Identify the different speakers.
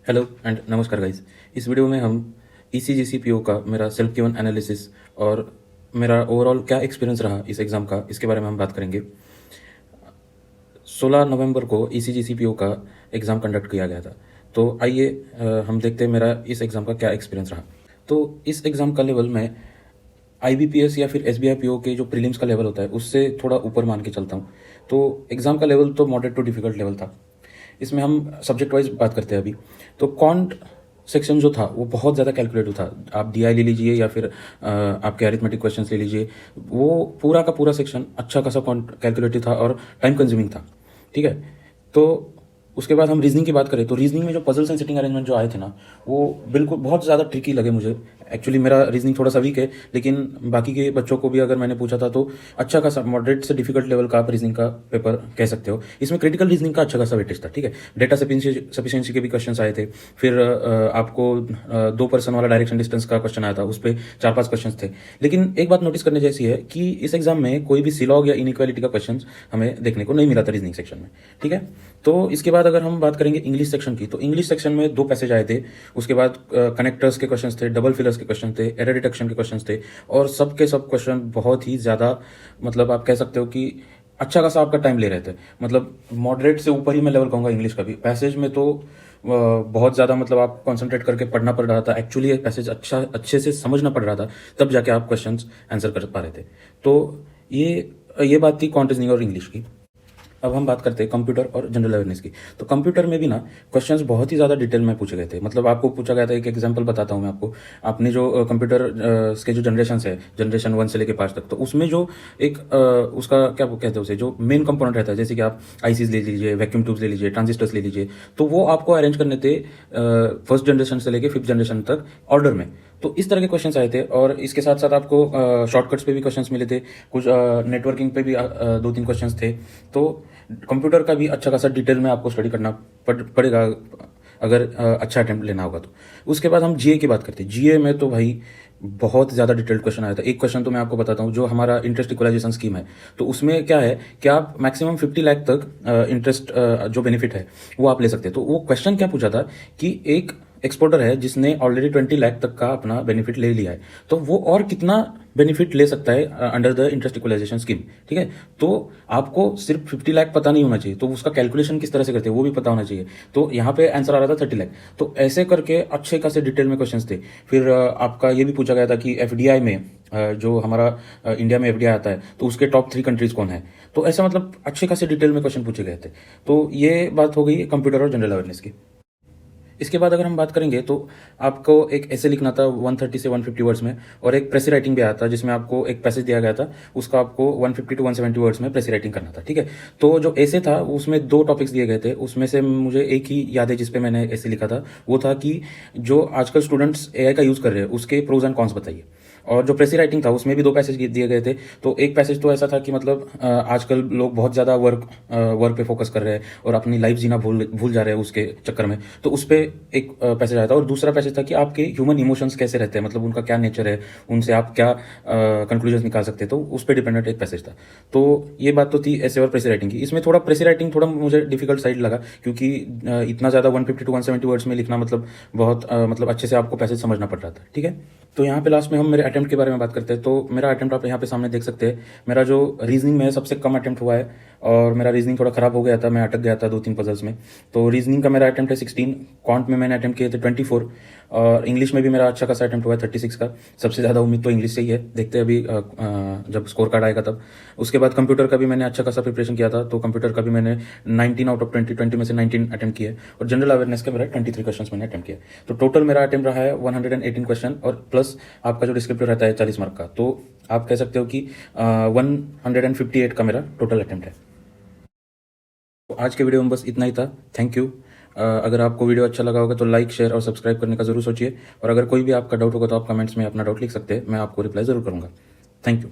Speaker 1: Hello and नमस्कार guys. इस video में हम ईसीजीसी पीओ का मेरा सेल्फ गिवन एनालिसिस और मेरा ओवरऑल क्या एक्सपीरियंस रहा इस एग्ज़ाम का, इसके बारे में हम बात करेंगे। 16 नवंबर को ईसीजीसी पीओ का एग्ज़ाम कंडक्ट किया गया था। तो आइए हम देखते हैं मेरा इस एग्ज़ाम का क्या एक्सपीरियंस रहा। तो इस एग्ज़ाम का लेवल मैं आईबीपीएस या फिर एसबीआई पीओ के जो प्रीलिम्स का लेवल होता है उससे थोड़ा ऊपर मान के चलता हूँ। तो एग्ज़ाम का लेवल तो मॉडरेट टू डिफ़िकल्ट लेवल था। इसमें हम सब्जेक्ट वाइज बात करते हैं अभी। तो क्वांट सेक्शन जो था वो बहुत ज़्यादा कैलकुलेटिव था। आप डीआई ले लीजिए या फिर आपके अरिथमेटिक क्वेश्चंस ले लीजिए, वो पूरा का पूरा सेक्शन अच्छा खासा क्वांट कैलकुलेटिव था और टाइम कंज्यूमिंग था। ठीक है। तो उसके बाद हम रीजनिंग की बात करें तो रीजनिंग में जो पजल्स एंड सिटिंग अरेंजमेंट जो आए थे ना, वो बिल्कुल बहुत ज़्यादा ट्रिकी लगे मुझे। एक्चुअली मेरा रीजनिंग थोड़ा सा वीक है, लेकिन बाकी के बच्चों को भी अगर मैंने पूछा था तो अच्छा खासा मॉडरेट से डिफिकल्ट लेवल का आप रीजनिंग का पेपर कह सकते हो। इसमें क्रिटिकल रीजनिंग का अच्छा खासा वेटेज था। ठीक है। डेटा सफिशिएंसी के भी क्वेश्चन आए थे। फिर आपको 2 पर्सन वाला डायरेक्शन डिस्टेंस का क्वेश्चन आया था, उस पर 4-5 क्वेश्चन थे। लेकिन एक बात नोटिस करने जैसी है कि इस एग्जाम में कोई भी सिलॉग या इनइक्वालिटी का क्वेश्चन हमें देखने को नहीं मिला था रीजनिंग सेक्शन में। ठीक है। तो इसके बाद अगर हम बात करेंगे इंग्लिश सेक्शन की, तो इंग्लिश सेक्शन में 2 पैसेज आए थे। उसके बाद कनेक्टर्स के क्वेश्चंस थे, डबल फिलर्स के क्वेश्चन थे, एरर डिटेक्शन के क्वेश्चंस थे। और सब के सब क्वेश्चन बहुत ही ज़्यादा, मतलब आप कह सकते हो कि अच्छा खासा आपका टाइम ले रहे थे। मतलब मॉडरेट से ऊपर ही मैं लेवल कहूँगा इंग्लिश का भी। पैसेज में तो बहुत ज़्यादा मतलब आप कंसंट्रेट करके पढ़ना पड़ रहा था। एक्चुअली पैसेज अच्छे से समझना पड़ रहा था, तब जाके आप क्वेश्चन आंसर कर पा रहे थे। तो ये बात थी क्वांट रीजनिंग और इंग्लिश की। अब हम बात करते हैं कंप्यूटर और जनरल अवेयरनेस की। तो कंप्यूटर में भी ना क्वेश्चंस बहुत ही ज़्यादा डिटेल में पूछे गए थे। मतलब आपको पूछा गया था, एक एग्जांपल बताता हूँ मैं आपको। आपने जो कंप्यूटर के जो जनरेशन है, जनरेशन 1 से लेकर 5 तक, तो उसमें जो एक उसका क्या कहते हैं उसे, जो मेन कंपोनेंट रहता है, जैसे कि आप आईसीज ले लीजिए, वैक्यूम ट्यूब्स ले लीजिए, ट्रांजिस्टर्स ले लीजिए, तो वो आपको अरेंज करने थे फर्स्ट जनरेशन से लेकर 5th जनरेशन तक ऑर्डर में। तो इस तरह के क्वेश्चंस आए थे। और इसके साथ साथ आपको शॉर्टकट्स पे भी क्वेश्चंस मिले थे, कुछ नेटवर्किंग पे भी 2-3 क्वेश्चंस थे। तो कंप्यूटर का भी अच्छा खासा डिटेल में आपको स्टडी करना पड़ेगा अगर अच्छा अटेम्प्ट लेना होगा तो। उसके बाद हम जीए की बात करते हैं। जीए में तो भाई बहुत ज़्यादा डिटेल्ड क्वेश्चन आया था। एक क्वेश्चन तो मैं आपको बताता हूँ, जो हमारा इंटरेस्ट इक्वलाइजेशन स्कीम है, तो उसमें क्या है कि आप मैक्सिमम 50 लाख तक इंटरेस्ट जो बेनिफिट है वो आप ले सकते हैं। तो वो क्वेश्चन क्या पूछा था कि एक एक्सपोर्टर है जिसने ऑलरेडी 20 लाख तक का अपना बेनिफिट ले लिया है, तो वो और कितना बेनिफिट ले सकता है under the interest equalization scheme. ठीक है। तो आपको सिर्फ 50 लाख पता नहीं होना चाहिए, तो उसका कैलकुलेशन किस तरह से करते हैं वो भी पता होना चाहिए। तो यहाँ पे आंसर आ रहा था 30 लाख। तो ऐसे करके अच्छे खासे डिटेल में क्वेश्चंस थे। फिर आपका ये भी पूछा गया था कि एफडीआई में जो हमारा इंडिया में एफडीआई आता है, तो उसके टॉप 3 कंट्रीज कौन है। तो ऐसा मतलब अच्छे खासे डिटेल में क्वेश्चन पूछे गए थे। तो ये बात हो गई कंप्यूटर और जनरल अवेयरनेस की। इसके बाद अगर हम बात करेंगे तो आपको एक ऐसे लिखना था 130 से 150 वर्ड्स में, और एक प्रेसी राइटिंग भी आया था जिसमें आपको एक पैसेज दिया गया था, उसका आपको 150 टू 170 वर्ड्स में प्रेसी राइटिंग करना था। ठीक है। तो जो ऐसे था उसमें 2 टॉपिक्स दिए गए थे, उसमें से मुझे एक ही याद है जिसपे मैंने ऐसे लिखा था। वो था कि जो आजकल स्टूडेंट्स एआई का यूज़ कर रहे हैं उसके प्रोज एंड कॉन्स बताइए। और जो प्रेसी राइटिंग था उसमें भी 2 पैसेज दिए गए थे। तो एक पैसेज तो ऐसा था कि मतलब आजकल लोग बहुत ज़्यादा वर्क पे फोकस कर रहे हैं और अपनी लाइफ जीना भूल जा रहे हैं उसके चक्कर में, तो उस पर एक पैसेज आया था। और दूसरा पैसेज था कि आपके ह्यूमन इमोशंस कैसे रहते हैं, मतलब उनका क्या नेचर है, उनसे आप क्या कंक्लूजन निकाल सकते हैं, तो उस पर डिपेंडेंट एक पैसेज था। तो ये बात तो थी ऐसे और प्रेसी राइटिंग की। इसमें थोड़ा प्रेसी राइटिंग थोड़ा मुझे डिफिकल्ट साइड लगा, क्योंकि इतना ज़्यादा 150 टू 170 वर्ड्स में लिखना मतलब बहुत मतलब अच्छे से आपको पैसेज समझना पड़ रहा था। ठीक है। तो यहाँ पे लास्ट में हम मेरे अटेम्प्ट के बारे में बात करते हैं। तो मेरा अटेम्प्ट आप यहाँ पे सामने देख सकते हैं। मेरा जो रीजनिंग में सबसे कम अटेम्प्ट हुआ है, और मेरा रीजनिंग थोड़ा खराब हो गया था, मैं अटक गया था 2-3 पजल्स में। तो रीजनिंग का मेरा अटेम्प्ट है 16, क्वांट में मैंने अटेम्प्ट किए थे 24, और इंग्लिश में भी मेरा अच्छा खासा अटेम्प्ट हुआ है 36 का। सबसे ज़्यादा उम्मीद तो इंग्लिश से ही है, देखते हैं अभी जब स्कोर कार्ड आएगा तब। उसके बाद कंप्यूटर का भी मैंने अच्छा खासा प्रिपरेशन किया था, तो कंप्यूटर का भी मैंने 19 आउट ऑफ 20 में से 19 अटेम्प्ट किए। और जनरल अवेयरनेस का मेरा 23 क्वेश्चन मैंने अटेम्प्ट किया। तो टोटल मेरा अटेम्प्ट रहा है 118 क्वेश्चन, और प्लस आपका जो डिस्क्रिप्टिव रहता है 40 मार्क का। तो आप कह सकते हो कि 158 का मेरा टोटल अटेम्प्ट है। तो आज के वीडियो में बस इतना ही था। Thank you. अगर आपको वीडियो अच्छा लगा होगा तो लाइक, शेयर और सब्सक्राइब करने का जरूर सोचिए। और अगर कोई भी आपका डाउट होगा तो आप कमेंट्स में अपना डाउट लिख सकते हैं, मैं आपको रिप्लाई जरूर करूंगा। Thank you.